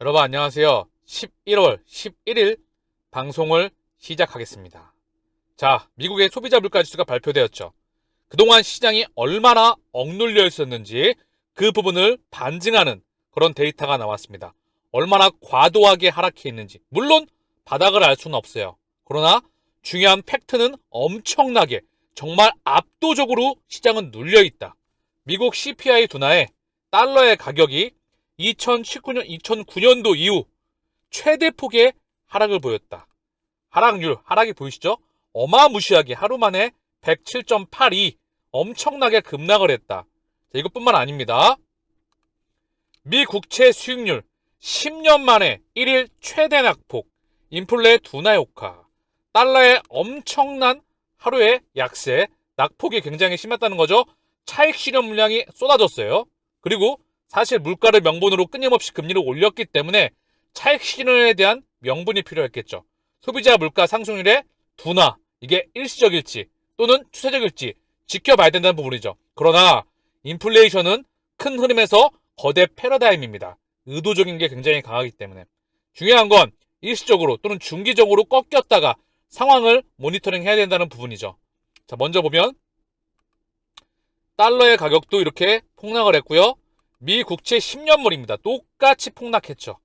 여러분 안녕하세요. 11월 11일 방송을 시작하겠습니다. 자, 미국의 소비자 물가지수가 발표되었죠. 그동안 시장이 얼마나 억눌려 있었는지 그 부분을 반증하는 그런 데이터가 나왔습니다. 얼마나 과도하게 하락해 있는지. 물론 바닥을 알 수는 없어요. 그러나 중요한 팩트는 엄청나게 정말 압도적으로 시장은 눌려 있다. 미국 CPI 둔화에 달러의 가격이 2009년도 이후 최대폭의 하락을 보였다. 하락이 보이시죠? 어마무시하게 하루 만에 107.82 엄청나게 급락을 했다. 자, 이것뿐만 아닙니다. 미 국채 수익률 10년 만에 1일 최대 낙폭, 인플레 둔화 효과, 달러의 엄청난 하루의 약세, 낙폭이 굉장히 심했다는 거죠. 차익 실현 물량이 쏟아졌어요. 그리고 사실 물가를 명분으로 끊임없이 금리를 올렸기 때문에 차익 실현에 대한 명분이 필요했겠죠. 소비자 물가 상승률의 둔화, 이게 일시적일지 또는 추세적일지 지켜봐야 된다는 부분이죠. 그러나 인플레이션은 큰 흐름에서 거대 패러다임입니다. 의도적인 게 굉장히 강하기 때문에. 중요한 건 일시적으로 또는 중기적으로 꺾였다가 상황을 모니터링 해야 된다는 부분이죠. 자, 먼저 보면 달러의 가격도 이렇게 폭락을 했고요. 미 국채 10년물입니다. 똑같이 폭락했죠.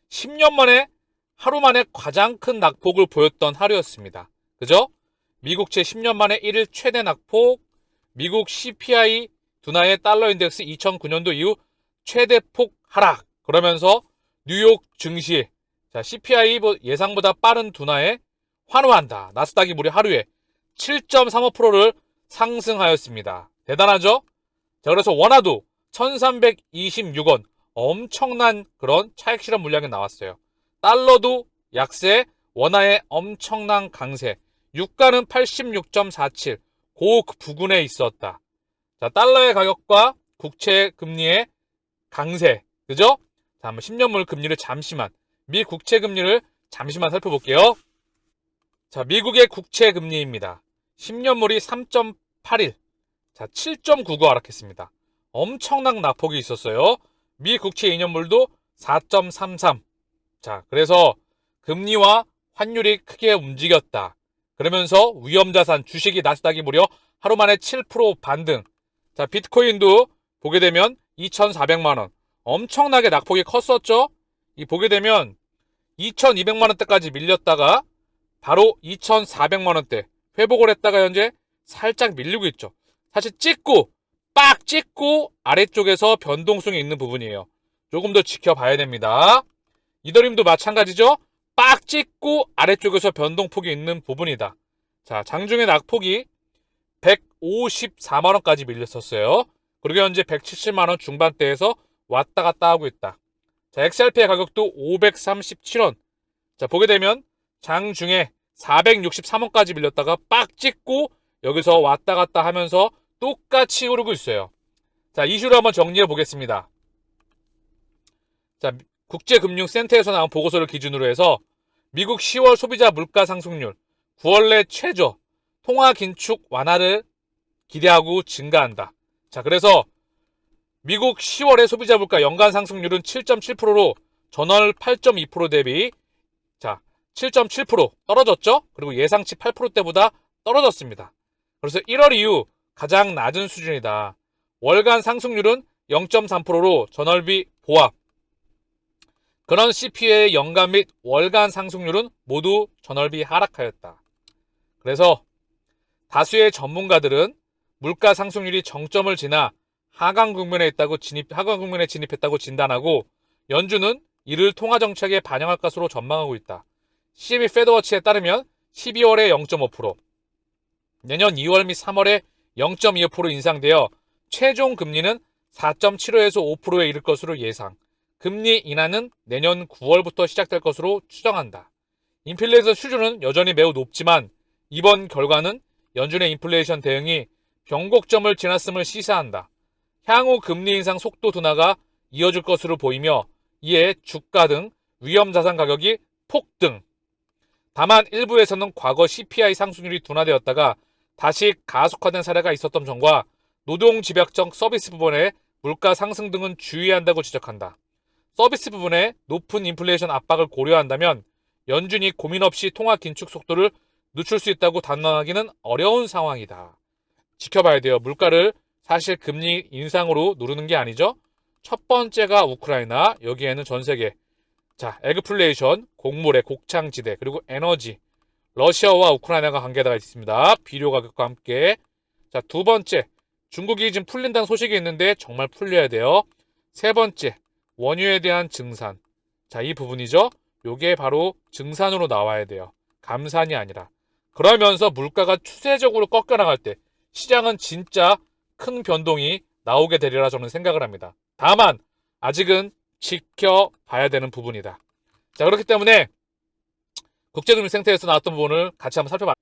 10년 만에 하루 만에 가장 큰 낙폭을 보였던 하루였습니다. 그죠? 미국채 10년 만에 1일 최대 낙폭, 미국 CPI 둔화의 달러 인덱스 2009년도 이후 최대폭 하락. 그러면서 뉴욕 증시, 자, CPI 예상보다 빠른 둔화에 환호한다. 나스닥이 무려 하루에 7.35%를 상승하였습니다. 대단하죠? 자, 그래서 원화도 1326원 엄청난 그런 차익 실현 물량이 나왔어요. 달러도 약세, 원화의 엄청난 강세, 유가는 86.47 고 부근에 있었다. 자, 달러의 가격과 국채 금리의 강세, 그죠? 자, 한번 10년물 금리를 잠시만, 미 국채 금리를 잠시만 살펴볼게요. 자, 미국의 국채 금리입니다. 10년물이 3.81, 자, 7.99 하락했습니다. 엄청난 낙폭이 있었어요. 미 국채 2년물도 4.33. 자, 그래서 금리와 환율이 크게 움직였다. 그러면서 위험자산 주식이 나스닥이 무려 하루 만에 7% 반등. 자, 비트코인도 보게 되면 2,400만원. 엄청나게 낙폭이 컸었죠? 이 보게 되면 2,200만원대까지 밀렸다가 바로 2,400만원대 회복을 했다가 현재 살짝 밀리고 있죠. 사실 빡 찍고 아래쪽에서 변동성이 있는 부분이에요. 조금 더 지켜봐야 됩니다. 이더리움도 마찬가지죠. 빡 찍고 아래쪽에서 변동폭이 있는 부분이다. 자, 장중에 낙폭이 154만원까지 밀렸었어요. 그리고 현재 170만원 중반대에서 왔다 갔다 하고 있다. 자, XRP의 가격도 537원. 자, 보게 되면 장중에 463원까지 밀렸다가 빡 찍고 여기서 왔다 갔다 하면서 똑같이 오르고 있어요. 자, 이슈를 한번 정리해 보겠습니다. 자, 국제금융센터에서 나온 보고서를 기준으로 해서 미국 10월 소비자 물가 상승률 9월 내 최저, 통화 긴축 완화를 기대하고 증가한다. 자, 그래서 미국 10월의 소비자 물가 연간 상승률은 7.7%로 전월 8.2% 대비, 자, 7.7% 떨어졌죠? 그리고 예상치 8%대보다 떨어졌습니다. 그래서 1월 이후 가장 낮은 수준이다. 월간 상승률은 0.3%로 전월비 보합. 그런 CPI의 연간 및 월간 상승률은 모두 전월비 하락하였다. 그래서 다수의 전문가들은 물가 상승률이 정점을 지나 하강 국면에 진입했다고 진단하고 연준은 이를 통화 정책에 반영할 것으로 전망하고 있다. CME 패드워치에 따르면 12월에 0.5%, 내년 2월 및 3월에 0.25% 인상되어 최종 금리는 4.75에서 5%에 이를 것으로 예상. 금리 인하는 내년 9월부터 시작될 것으로 추정한다. 인플레이션 수준은 여전히 매우 높지만 이번 결과는 연준의 인플레이션 대응이 변곡점을 지났음을 시사한다. 향후 금리 인상 속도 둔화가 이어질 것으로 보이며 이에 주가 등 위험자산 가격이 폭등. 다만 일부에서는 과거 CPI 상승률이 둔화되었다가 다시 가속화된 사례가 있었던 점과 노동집약적 서비스 부분의 물가 상승 등은 주의해야 한다고 지적한다. 서비스 부분에 높은 인플레이션 압박을 고려한다면 연준이 고민 없이 통화 긴축 속도를 늦출 수 있다고 단언하기는 어려운 상황이다. 지켜봐야 돼요. 물가를 사실 금리 인상으로 누르는 게 아니죠. 첫 번째가 우크라이나, 여기에는 전 세계. 자, 에그플레이션, 곡물의 곡창지대, 그리고 에너지. 러시아와 우크라이나가 관계가 있습니다. 비료 가격과 함께. 자, 두 번째, 중국이 지금 풀린다는 소식이 있는데 정말 풀려야 돼요. 세 번째, 원유에 대한 증산. 자, 이 부분이죠. 요게 바로 증산으로 나와야 돼요. 감산이 아니라. 그러면서 물가가 추세적으로 꺾여나갈 때 시장은 진짜 큰 변동이 나오게 되리라 저는 생각을 합니다. 다만 아직은 지켜봐야 되는 부분이다. 자, 그렇기 때문에 국제금리 생태에서 나왔던 부분을 같이 한번 살펴봐.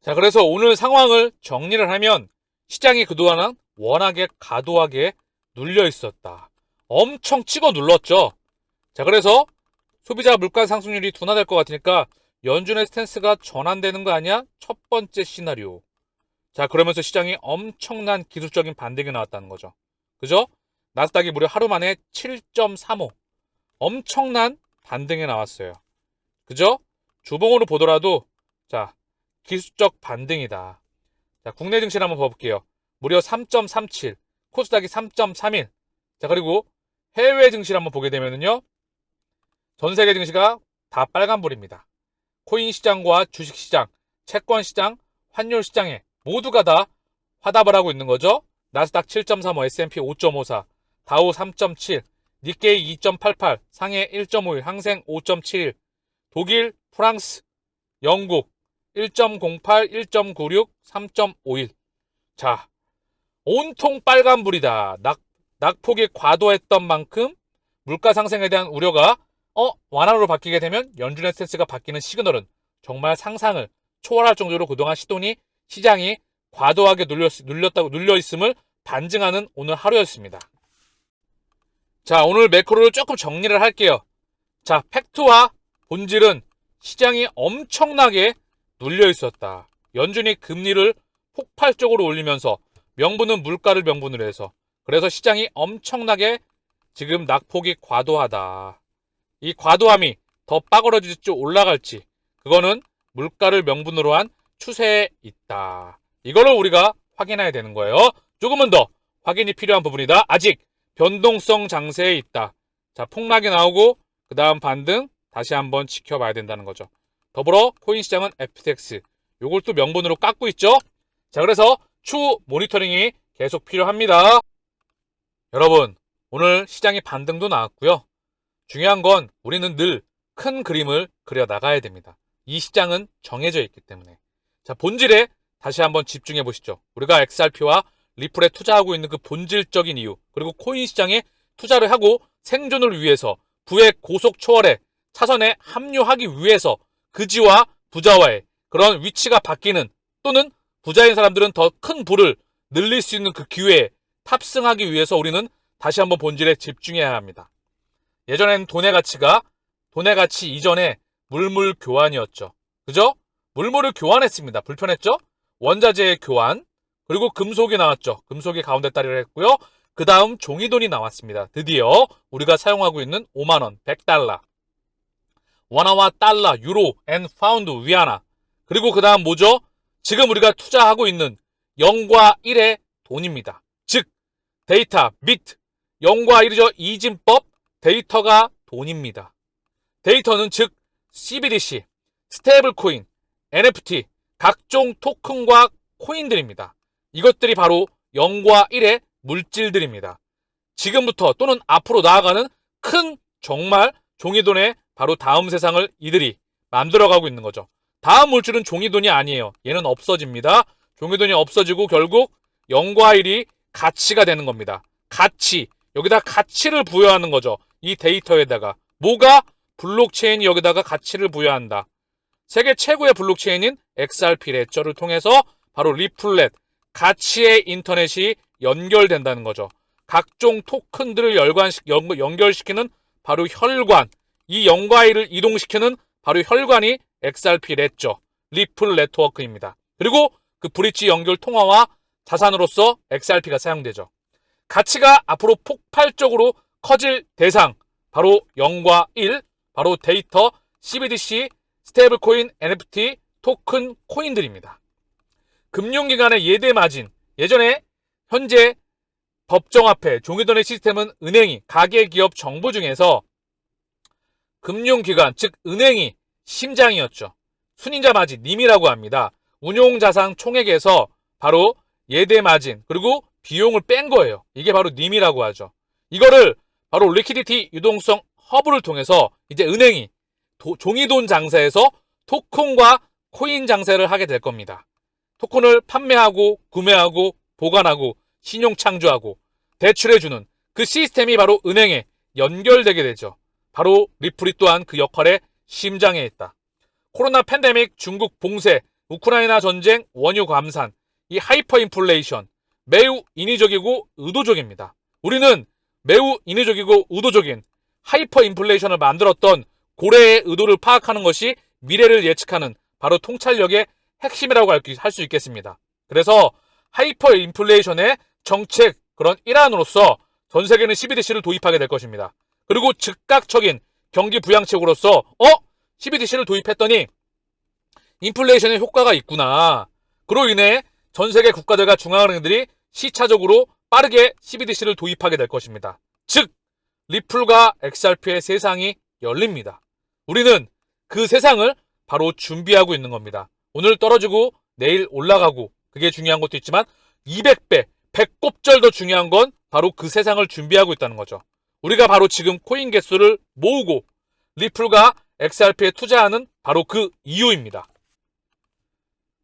자, 그래서 오늘 상황을 정리를 하면 시장이 그동안은 워낙에 과도하게 눌려 있었다. 엄청 찍어 눌렀죠. 자, 그래서 소비자 물가 상승률이 둔화될 것 같으니까 연준의 스탠스가 전환되는 거 아니야? 첫 번째 시나리오. 자, 그러면서 시장이 엄청난 기술적인 반등이 나왔다는 거죠. 그죠? 나스닥이 무려 하루 만에 7.35. 엄청난 반등이 나왔어요. 그죠? 주봉으로 보더라도 자, 기술적 반등이다. 자, 국내 증시를 한번 봐볼게요. 무려 3.37, 코스닥이 3.31. 자, 그리고 해외 증시를 한번 보게 되면요, 전 세계 증시가 다 빨간불입니다. 코인 시장과 주식 시장, 채권 시장, 환율 시장에 모두가 다 화답을 하고 있는 거죠. 나스닥 7.35, S&P 5.54, 다우 3.7, 니케이 2.88, 상해 1.51, 항생 5.71, 독일, 프랑스, 영국 1.08, 1.96, 3.51. 자, 온통 빨간불이다. 낙폭이 과도했던 만큼 물가 상승에 대한 우려가 완화로 바뀌게 되면 연준의 스탠스가 바뀌는 시그널은 정말 상상을 초월할 정도로 그동안 시장이 과도하게 눌려 있음을 반증하는 오늘 하루였습니다. 자, 오늘 매크로를 조금 정리를 할게요. 자, 팩트와 본질은 시장이 엄청나게 눌려 있었다. 연준이 금리를 폭발적으로 올리면서 명분은 물가를 명분으로 해서, 그래서 시장이 엄청나게 지금 낙폭이 과도하다. 이 과도함이 더 빠그러질지 올라갈지, 그거는 물가를 명분으로 한 추세에 있다. 이거를 우리가 확인해야 되는 거예요. 조금은 더 확인이 필요한 부분이다. 아직 변동성 장세에 있다. 자, 폭락이 나오고 그 다음 반등 다시 한번 지켜봐야 된다는 거죠. 더불어 코인 시장은 FTX, 요걸 또 명분으로 깎고 있죠. 자, 그래서 추후 모니터링이 계속 필요합니다. 여러분, 오늘 시장의 반등도 나왔고요. 중요한 건 우리는 늘 큰 그림을 그려 나가야 됩니다. 이 시장은 정해져 있기 때문에. 자, 본질에 다시 한번 집중해 보시죠. 우리가 XRP와 리플에 투자하고 있는 그 본질적인 이유, 그리고 코인 시장에 투자를 하고 생존을 위해서 부의 고속 초월에 차선에 합류하기 위해서 그지와 부자와의 그런 위치가 바뀌는, 또는 부자인 사람들은 더 큰 부를 늘릴 수 있는 그 기회에 탑승하기 위해서 우리는 다시 한번 본질에 집중해야 합니다. 예전에는 돈의 가치 이전에 물물 교환이었죠. 그죠? 물물을 교환했습니다. 불편했죠? 원자재의 교환, 그리고 금속이 나왔죠. 금속이 가운데 따리를 했고요. 그 다음 종이돈이 나왔습니다. 드디어 우리가 사용하고 있는 5만원, 100달러, 원화와 달러, 유로, 앤 파운드, 위안화. 그리고 그 다음 뭐죠? 지금 우리가 투자하고 있는 0과 1의 돈입니다. 즉 데이터, 비트, 0과 1이죠. 이진법, 데이터가 돈입니다. 데이터는 즉 CBDC, 스테이블 코인, NFT, 각종 토큰과 코인들입니다. 이것들이 바로 0과 1의 물질들입니다. 지금부터 또는 앞으로 나아가는 큰 정말 종이돈의 바로 다음 세상을 이들이 만들어가고 있는 거죠. 다음 물질은 종이돈이 아니에요. 얘는 없어집니다. 종이돈이 없어지고 결국 0과 1이 가치가 되는 겁니다. 가치, 여기다 가치를 부여하는 거죠. 이 데이터에다가. 뭐가? 블록체인이 여기다가 가치를 부여한다. 세계 최고의 블록체인인 XRP 레저를 통해서 바로 리플렛, 가치의 인터넷이 연결된다는 거죠. 각종 토큰들을 연결시키는 바로 혈관, 이 0과 1을 이동시키는 바로 혈관이 XRP 레저, 리플 네트워크입니다. 그리고 그 브릿지 연결 통화와 자산으로서 XRP가 사용되죠. 가치가 앞으로 폭발적으로 커질 대상, 바로 0과 1, 바로 데이터, CBDC, 스테이블코인, NFT, 토큰, 코인들입니다. 금융기관의 예대 마진, 예전에 현재 법정화폐, 종이돈의 시스템은 은행이, 가계기업, 정부 중에서 금융기관, 즉 은행이 심장이었죠. 순임자 마진, 님이라고 합니다. 운용자산 총액에서 바로 예대 마진, 그리고 비용을 뺀 거예요. 이게 바로 님이라고 하죠. 이거를 바로 리퀴디티 유동성 허브를 통해서 이제 은행이 종이돈 장사에서 토큰과 코인 장사를 하게 될 겁니다. 토큰을 판매하고 구매하고 보관하고 신용 창조하고 대출해주는 그 시스템이 바로 은행에 연결되게 되죠. 바로 리플이 또한 그 역할의 심장에 있다. 코로나 팬데믹, 중국 봉쇄, 우크라이나 전쟁, 원유 감산, 이 하이퍼 인플레이션 매우 인위적이고 의도적입니다. 우리는 매우 인위적이고 의도적인 하이퍼 인플레이션을 만들었던 고래의 의도를 파악하는 것이 미래를 예측하는 바로 통찰력의 핵심이라고 할 수 있겠습니다. 그래서 하이퍼 인플레이션의 정책 그런 일환으로서 전 세계는 CBDC를 도입하게 될 것입니다. 그리고 즉각적인 경기 부양책으로서 CBDC를 도입했더니 인플레이션의 효과가 있구나. 그로 인해 전 세계 국가들과 중앙은행들이 시차적으로 빠르게 CBDC를 도입하게 될 것입니다. 즉 리플과 XRP의 세상이 열립니다. 우리는 그 세상을 바로 준비하고 있는 겁니다. 오늘 떨어지고 내일 올라가고 그게 중요한 것도 있지만 200배, 100곱절 더 중요한 건 바로 그 세상을 준비하고 있다는 거죠. 우리가 바로 지금 코인 개수를 모으고 리플과 XRP에 투자하는 바로 그 이유입니다.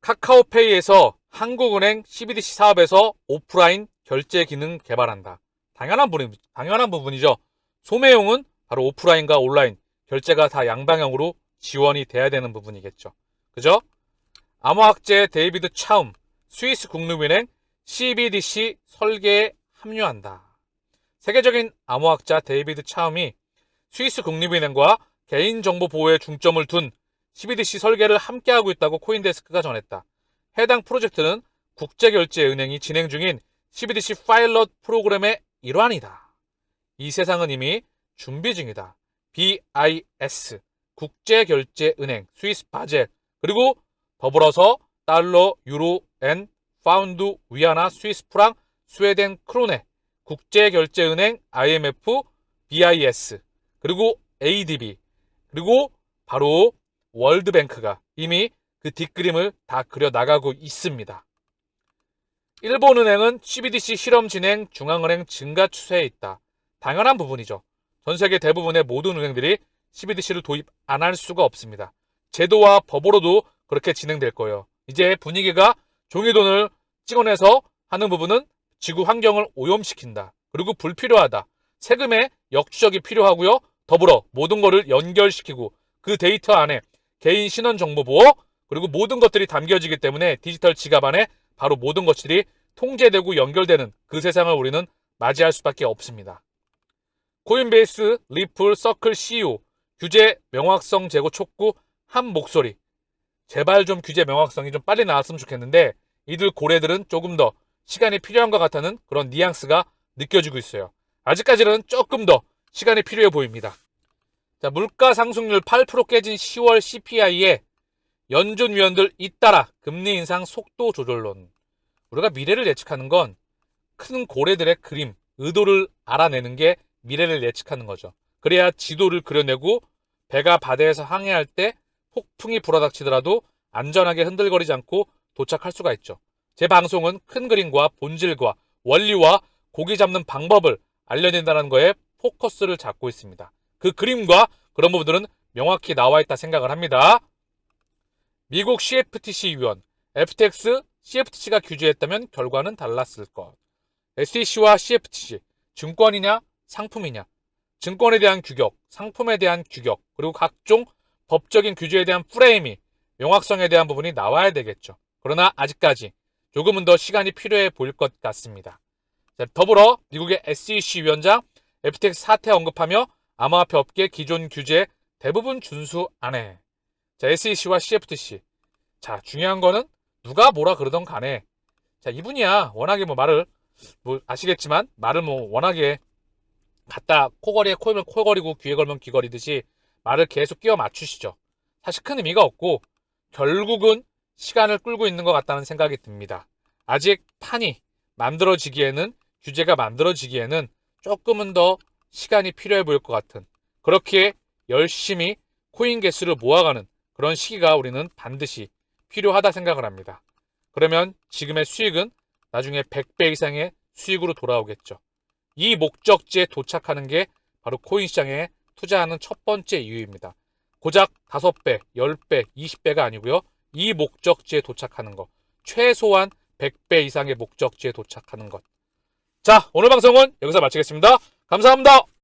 카카오페이에서 한국은행 CBDC 사업에서 오프라인 결제 기능 개발한다. 당연한 부분이죠. 소매용은 바로 오프라인과 온라인 결제가 다 양방향으로 지원이 돼야 되는 부분이겠죠. 그죠? 암호학제 데이비드 차움, 스위스 국립은행 CBDC 설계에 합류한다. 세계적인 암호학자 데이비드 차움이 스위스 국립은행과 개인정보 보호에 중점을 둔 CBDC 설계를 함께하고 있다고 코인데스크가 전했다. 해당 프로젝트는 국제결제은행이 진행 중인 CBDC 파일럿 프로그램의 일환이다. 이 세상은 이미 준비 중이다. BIS, 국제결제은행, 스위스 바젤, 그리고 더불어서 달러, 유로, 엔, 파운드, 위안화, 스위스 프랑, 스웨덴 크로네, 국제결제은행, IMF, BIS, 그리고 ADB, 그리고 바로 월드뱅크가 이미 그 뒷그림을 다 그려나가고 있습니다. 일본은행은 CBDC 실험 진행, 중앙은행 증가 추세에 있다. 당연한 부분이죠. 전 세계 대부분의 모든 은행들이 CBDC를 도입 안 할 수가 없습니다. 제도와 법으로도 그렇게 진행될 거예요. 이제 분위기가 종이돈을 찍어내서 하는 부분은 지구 환경을 오염시킨다. 그리고 불필요하다. 세금의 역추적이 필요하고요. 더불어 모든 것을 연결시키고 그 데이터 안에 개인 신원 정보 보호 그리고 모든 것들이 담겨지기 때문에 디지털 지갑 안에 바로 모든 것들이 통제되고 연결되는 그 세상을 우리는 맞이할 수밖에 없습니다. 코인베이스, 리플, 서클, CEO 규제 명확성 제고 촉구 한 목소리. 제발 좀 규제 명확성이 좀 빨리 나왔으면 좋겠는데 이들 고래들은 조금 더 시간이 필요한 것 같다는 그런 뉘앙스가 느껴지고 있어요. 아직까지는 조금 더 시간이 필요해 보입니다. 자, 물가 상승률 8% 깨진 10월 CPI에 연준 위원들 잇따라 금리 인상 속도 조절론. 우리가 미래를 예측하는 건 큰 고래들의 그림, 의도를 알아내는 게 미래를 예측하는 거죠. 그래야 지도를 그려내고 배가 바다에서 항해할 때 폭풍이 불어닥치더라도 안전하게 흔들거리지 않고 도착할 수가 있죠. 제 방송은 큰 그림과 본질과 원리와 고기 잡는 방법을 알려낸다는 거에 포커스를 잡고 있습니다. 그 그림과 그런 부분들은 명확히 나와 있다 생각을 합니다. 미국 CFTC 위원, FTX, CFTC가 규제했다면 결과는 달랐을 것. SEC와 CFTC, 증권이냐 상품이냐, 증권에 대한 규격, 상품에 대한 규격, 그리고 각종 법적인 규제에 대한 프레임이 명확성에 대한 부분이 나와야 되겠죠. 그러나 아직까지 조금은 더 시간이 필요해 보일 것 같습니다. 자, 더불어 미국의 SEC 위원장 FTX 사태 언급하며 암호화폐 업계 기존 규제 대부분 준수 안 해. 자, SEC와 CFTC. 자, 중요한 거는 누가 뭐라 그러던 간에 자, 이분이야 워낙에 말을 아시겠지만 말을 워낙에 갖다 코걸이에 코면 코걸이고 귀에 걸면 귀걸이듯이 말을 계속 끼워 맞추시죠. 사실 큰 의미가 없고 결국은 시간을 끌고 있는 것 같다는 생각이 듭니다. 아직 판이 만들어지기에는 규제가 만들어지기에는 조금은 더 시간이 필요해 보일 것 같은 그렇게 열심히 코인 개수를 모아가는 그런 시기가 우리는 반드시 필요하다 생각을 합니다. 그러면 지금의 수익은 나중에 100배 이상의 수익으로 돌아오겠죠. 이 목적지에 도착하는 게 바로 코인 시장에 투자하는 첫 번째 이유입니다. 고작 5배, 10배, 20배가 아니고요. 이 목적지에 도착하는 것. 최소한 100배 이상의 목적지에 도착하는 것. 자, 오늘 방송은 여기서 마치겠습니다. 감사합니다.